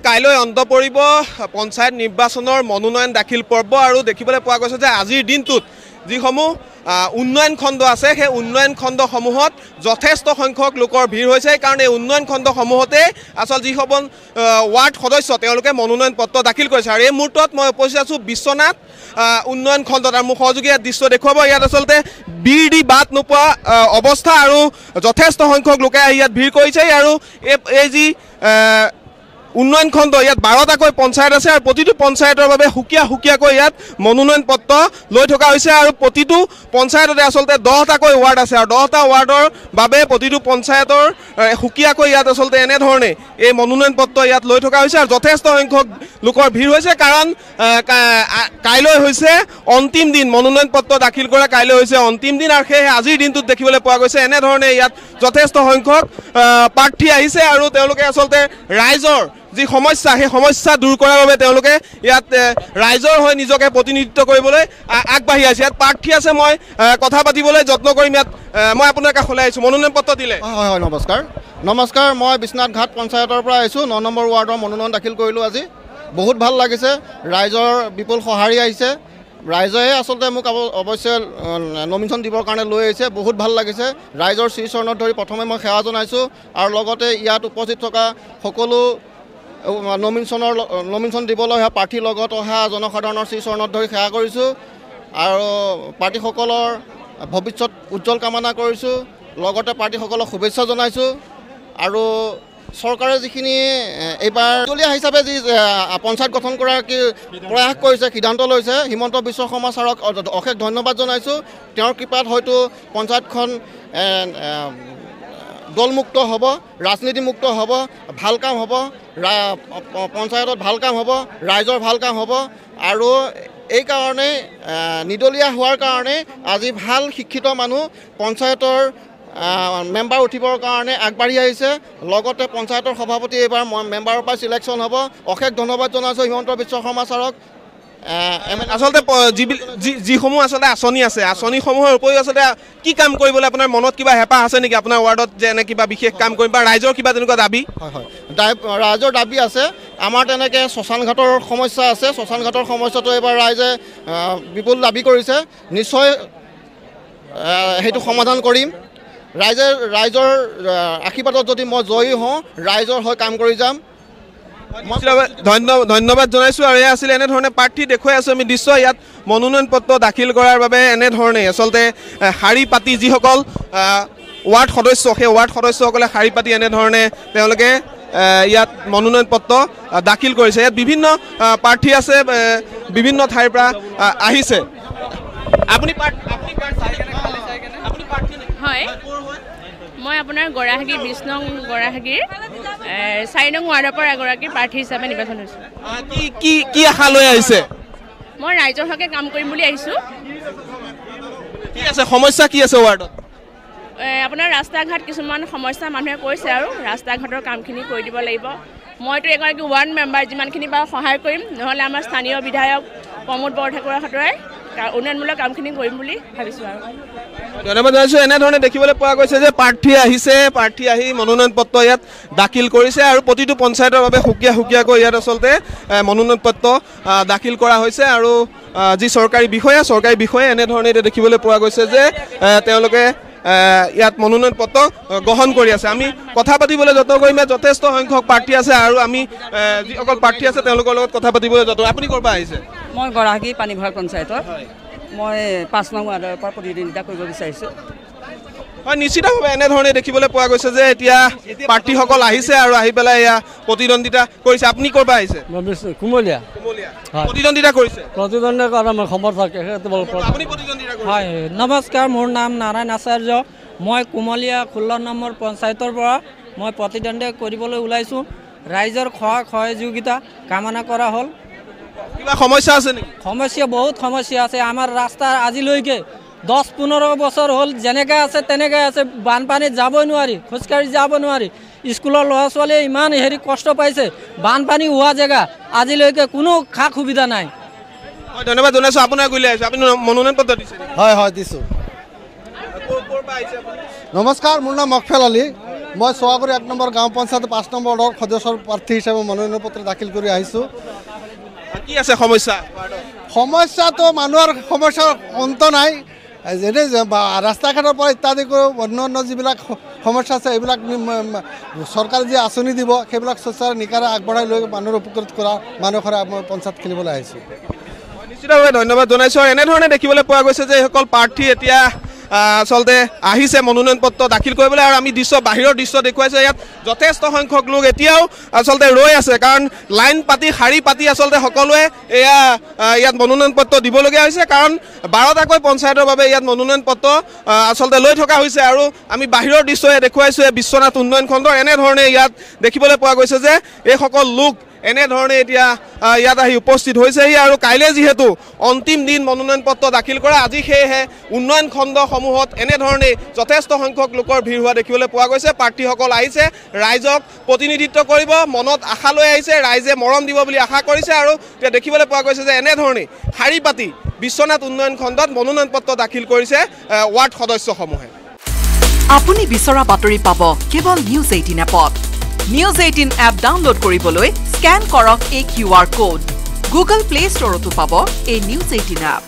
কাইলৈ অন্ত পৰিব পঞ্চায়ত নিৰ্বাচনৰ মনোনয়ন দাখিল পৰ্ব আৰু দেখিবলৈ পোৱা গৈছে যে আজিৰ দিনটোত যিসমূহ উন্নয়ন খণ্ড আছে সেই উন্নয়ন খণ্ডসমূহত যথেষ্ট সংখ্যক লোকৰ ভিৰ হৈছে কাৰণ এই উন্নয়ন খণ্ডসমূহতে আচল যিসকল ৱাৰ্ড সদস্য তেওঁলোকে মনোনয়ন পত্ৰ দাখিল কৰিছে আৰু এই মুহূৰ্তত মই উপস্থিত আছোঁ বিশ্বনাথ উন্নয়ন খণ্ডত আৰু মোৰ সহযোগীয়ে দৃশ্য দেখুৱাব ইয়াত আচলতে বিৰ দি বাট নোপোৱা অৱস্থা আৰু যথেষ্ট সংখ্যক লোকে ইয়াত ভিৰ কৰিছে আৰু এই যি উন্নয়ন খণ্ড ইয়াত 12টাকৈ পঞ্চায়ত আছে আৰু প্ৰতিটো পঞ্চায়তৰ বাবে সুকীয়াকৈ ইয়াত মনোনয়ন পত্ৰ লৈ থকা হৈছে আৰু প্ৰতিটো পঞ্চায়ততে আচলতে 10টাকৈ ৱাৰ্ড আছে আৰু 10টা ৱাৰ্ডৰ বাবে প্ৰতিটো পঞ্চায়তৰ সুকীয়াকৈ ইয়াত আচলতে এনেধৰণে এই মনোনয়ন পত্ৰ ইয়াত লৈ থকা হৈছে আৰু যথেষ্ট সংখ্যক লোকৰ ভিৰ হৈছে কাৰণ কাইলৈ হৈছে অন্তিম দিন মনোনয়ন পত্ৰ দাখিল কৰা কাইলৈ হৈছে অন্তিম দিন আৰু সেয়ে আজিৰ দিনটোত দেখিবলৈ পোৱা গৈছে এনেধৰণে ইয়াত যথেষ্ট সংখ্যক প্ৰাৰ্থী আহিছে আৰু তেওঁলোকে আচলতে ৰাইজৰ যি সমস্যা সেই সমস্যা দূৰ কৰাৰ বাবে তেওঁলোকে ইয়াত ৰাইজৰ হৈ নিজকে প্ৰতিনিধিত্ব কৰিবলৈ আগবাঢ়ি আহিছে ইয়াত প্ৰাৰ্থী আছে মই কথা পাতিবলৈ যত্ন কৰিম ইয়াত মই আপোনাৰ কাষলৈ আহিছোঁ মনোনয়ন পত্ৰ দিলে হয় হয় নমস্কাৰ মই বিশ্বনাথ ঘাট পঞ্চায়তৰ পৰা আহিছোঁ 9 নম্বৰ ৱাৰ্ডৰ মনোনয়ন দাখিল কৰিলোঁ আজি বহুত ভাল লাগিছে ৰাইজৰ বিপুল সঁহাৰি আহিছে ৰাইজে আচলতে মোক অৱশ্যে নমিনেশ্যন দিবৰ কাৰণে লৈ আহিছে বহুত ভাল লাগিছে ৰাইজৰ শ্ৰীচৰণত ধৰি প্ৰথমে মই সেৱা জনাইছোঁ আৰু লগতে ইয়াত উপস্থিত থকা সকলো নমিনেশ্যন দিবলৈ অহা প্ৰাৰ্থীৰ লগত অহা জনসাধাৰণৰ শ্ৰীচৰণত ধৰি সেৱা কৰিছোঁ আৰু প্ৰাৰ্থীসকলৰ ভৱিষ্যত উজ্জ্বল কামনা কৰিছোঁ লগতে প্ৰাৰ্থীসকলক শুভেচ্ছা জনাইছোঁ আৰু চৰকাৰে যিখিনি এইবাৰ দলীয় হিচাপে যি পঞ্চায়ত গঠন কৰাৰ প্ৰয়াস কৰিছে সিদ্ধান্ত লৈছে হিমন্ত বিশ্ব শৰ্মা ছাৰক অশেষ ধন্যবাদ জনাইছোঁ তেওঁৰ কৃপাত হয়তো পঞ্চায়তখন দলমুক্ত হ'ব ৰাজনীতিমুক্ত হ'ব ভাল কাম হ'ব পঞ্চায়তত ভাল কাম হ'ব ৰাইজৰ ভাল কাম হ'ব আৰু এইকাৰণে নিদলীয়া হোৱাৰ কাৰণে আজি ভাল শিক্ষিত মানুহ পঞ্চায়তৰ মেম্বাৰ উঠিবৰ কাৰণে আগবাঢ়ি আহিছে লগতে পঞ্চায়তৰ সভাপতি এইবাৰ মেম্বাৰৰ পৰা চিলেকশ্যন হ'ব অশেষ ধন্যবাদ জনাইছোঁ হিমন্ত বিশ্ব শৰ্মা ছাৰক আচলতে যিসমূহ আচলতে আঁচনি আছে আঁচনিসমূহৰ উপৰিও আচলতে কি কাম কৰিবলৈ আপোনাৰ মনত কিবা হেঁপাহ আছে নেকি আপোনাৰ ৱাৰ্ডত যে এনে কিবা বিশেষ কাম কৰিম বা ৰাইজৰ কিবা তেনেকুৱা দাবী হয় ৰাইজৰ দাবী আছে আমাৰ তেনেকৈ শ্মশান ঘাটৰ সমস্যা আছে শ্মশান ঘাটৰ সমস্যাটো এইবাৰ ৰাইজে বিপুল দাবী কৰিছে নিশ্চয় সেইটো সমাধান কৰিম ৰাইজৰ আশীৰ্বাদত যদি মই জয়ী হওঁ ৰাইজৰ হৈ কাম কৰি যাম ধন্যবাদ জনাইছোঁ আৰু এয়া আছিলে এনেধৰণে প্ৰাৰ্থী দেখুৱাই আছোঁ আমি দৃশ্য ইয়াত মনোনয়ন পত্ৰ দাখিল কৰাৰ বাবে এনেধৰণে আচলতে শাৰী পাতি যিসকল ৱাৰ্ড সদস্য সেই ৱাৰ্ড সদস্যসকলে শাৰী পাতি এনেধৰণে তেওঁলোকে ইয়াত মনোনয়ন পত্ৰ দাখিল কৰিছে ইয়াত বিভিন্ন প্ৰাৰ্থী আছে বিভিন্ন ঠাইৰ পৰা আহিছে আপুনি হয় মই আপোনাৰ গৰাহাগীৰ 20 নং গৰাহাগীৰ 4 নং ৱাৰ্ডৰ পৰা এগৰাকী প্ৰাৰ্থী হিচাপে নিৰ্বাচন হৈছোঁ কি আশা লৈ আহিছে মই ৰাইজৰ হকে কাম কৰিম বুলি আহিছোঁ কি আছে সমস্যা কি আছে ৱাৰ্ডত আপোনাৰ ৰাস্তা ঘাট কিছুমান সমস্যা মানুহে কৈছে আৰু ৰাস্তা ঘাটৰ কামখিনি কৰি দিব লাগিব মইতো এগৰাকী ৱাৰ্ড মেম্বাৰ যিমানখিনি বাৰু সহায় কৰিম নহ'লে আমাৰ স্থানীয় বিধায়ক প্ৰমোদ বৰঠাকুৰৰ হতৰাই উন্নয়নমূলক কামখিনি কৰিম বুলি ভাবিছোঁ আৰু ধন্যবাদ জনাইছোঁ এনেধৰণে দেখিবলৈ পোৱা গৈছে যে প্ৰাৰ্থী আহি মনোনয়ন পত্ৰ ইয়াত দাখিল কৰিছে আৰু প্ৰতিটো পঞ্চায়তৰ বাবে সুকীয়াকৈ ইয়াত আচলতে মনোনয়ন পত্ৰ দাখিল কৰা হৈছে আৰু যি চৰকাৰী বিষয়া এনেধৰণে এতিয়া দেখিবলৈ পোৱা গৈছে যে তেওঁলোকে ইয়াত মনোনয়ন পত্ৰ গ্ৰহণ কৰি আছে আমি কথা পাতিবলৈ যত্ন কৰিম যথেষ্ট সংখ্যক প্ৰাৰ্থী আছে আৰু আমি যিসকল প্ৰাৰ্থী আছে তেওঁলোকৰ লগত কথা পাতিবলৈ যত্ন আপুনি ক'ৰ পৰা আহিছে মই গৰাহাগী পানীভৰা পঞ্চায়তৰ মই 5 নং ৱাৰ্ডৰ পৰা প্ৰতিদ্বন্দ্বিতা কৰিব বিচাৰিছোঁ হয় নিশ্চিতভাৱে এনেধৰণে দেখিবলৈ পোৱা গৈছে যে এতিয়া প্ৰাৰ্থীসকল আহিছে আৰু আহি পেলাই এয়া প্ৰতিদ্বন্দ্বিতা কৰিছে আপুনি ক'ৰ পৰা আহিছে কুমলীয়া প্ৰতিদ্বন্দ্বিতা কৰিছে প্ৰতিদ্বন্দ্বিতা কৰা মই সমৰ্থক হয় নমস্কাৰ মোৰ নাম নাৰায়ণ আচাৰ্য মই কুমলীয়া 16 নম্বৰ পঞ্চায়তৰ পৰা মই প্ৰতিদ্বন্দ্বিতা কৰিবলৈ ওলাইছোঁ ৰাইজৰ সহযোগিতা কামনা কৰা হ'ল কিবা সমস্যা আছে নেকি বহুত সমস্যা আছে আমাৰ ৰাস্তা আজিলৈকে 10-15 বছৰ হ'ল যেনেকৈ আছে তেনেকৈ আছে বানপানীত যাবই নোৱাৰি খোজকাঢ়ি যাব নোৱাৰি স্কুলৰ ল'ৰা ছোৱালীয়ে ইমান কষ্ট পাইছে বানপানী হোৱা জেগা আজিলৈকে কোনো খা সুবিধা নাই ধন্যবাদ জনাইছোঁ আপোনাৰ গৈ আহিছোঁ আপুনি মনোনয়ন পত্ৰ দিছে হয় দিছোঁ নমস্কাৰ মোৰ নাম মকফেল আলী মই চোৱাগুৰি 1 নম্বৰ গাঁও পঞ্চায়ত 5 নম্বৰ ৱাৰ্ডৰ সদস্যৰ প্ৰাৰ্থী হিচাপে মনোনয়ন পত্ৰ দাখিল কৰি আহিছোঁ। কি আছে সমস্যা? সমস্যাটো মানুহৰ সমস্যাৰ অন্ত নাই, যেনে ৰাস্তা ঘাটৰ পৰা ইত্যাদি কৰি অন্য যিবিলাক সমস্যা আছে এইবিলাক চৰকাৰে যি আঁচনি দিব সেইবিলাক স্বচ্ছৰে নিকাৰে আগবঢ়াই লৈ মানুহৰ উপকৃত কৰা মানুহৰে মই পঞ্চায়ত খেলিবলৈ আহিছোঁ। নিশ্চিতভাৱে ধন্যবাদ জনাইছোঁ। এনেধৰণে দেখিবলৈ পোৱা গৈছে যে এইসকল প্ৰাৰ্থী এতিয়া আচলতে আহিছে মনোনয়ন পত্ৰ দাখিল কৰিবলৈ, আৰু আমি বাহিৰৰ দৃশ্য দেখুৱাইছোঁ। ইয়াত যথেষ্ট সংখ্যক লোক এতিয়াও আচলতে ৰৈ আছে, কাৰণ লাইন পাতি শাৰী পাতি আচলতে সকলোৱে ইয়াত মনোনয়ন পত্ৰ দিবলগীয়া হৈছে, কাৰণ 12টাকৈ পঞ্চায়তৰ বাবে ইয়াত মনোনয়ন পত্ৰ আচলতে লৈ থকা হৈছে। আৰু আমি বাহিৰৰ দৃশ্য দেখুৱাইছোঁ বিশ্বনাথ উন্নয়ন খণ্ডৰ। এনেধৰণে ইয়াত দেখিবলৈ পোৱা গৈছে যে এইসকল লোক এনেধৰণে এতিয়া ইয়াত আহি উপস্থিত হৈছেহি, আৰু কাইলৈ যিহেতু অন্তিম দিন মনোনয়ন পত্ৰ দাখিল কৰা, আজি সেয়েহে উন্নয়ন খণ্ডসমূহত এনেধৰণে যথেষ্ট সংখ্যক লোকৰ ভিৰ হোৱা দেখিবলৈ পোৱা গৈছে। প্ৰাৰ্থীসকল আহিছে ৰাইজক প্ৰতিনিধিত্ব কৰিব, মনত আশা লৈ আহিছে, ৰাইজে মৰম দিব বুলি আশা কৰিছে, আৰু এতিয়া দেখিবলৈ পোৱা গৈছে যে এনেধৰণে শাৰী পাতি বিশ্বনাথ উন্নয়ন খণ্ডত মনোনয়ন পত্ৰ দাখিল কৰিছে ৱাৰ্ড সদস্যসমূহে। আপুনি বিচৰা বাতৰি পাব কেৱল নিউজ 18 এপত। নিউজ 18 এপ ডাউনলোড কৰিবলৈ স্কেন কৰক এই QR কোড। গুগল প্লে ষ্টৰতো পাব এই নিউজ 18 এপ।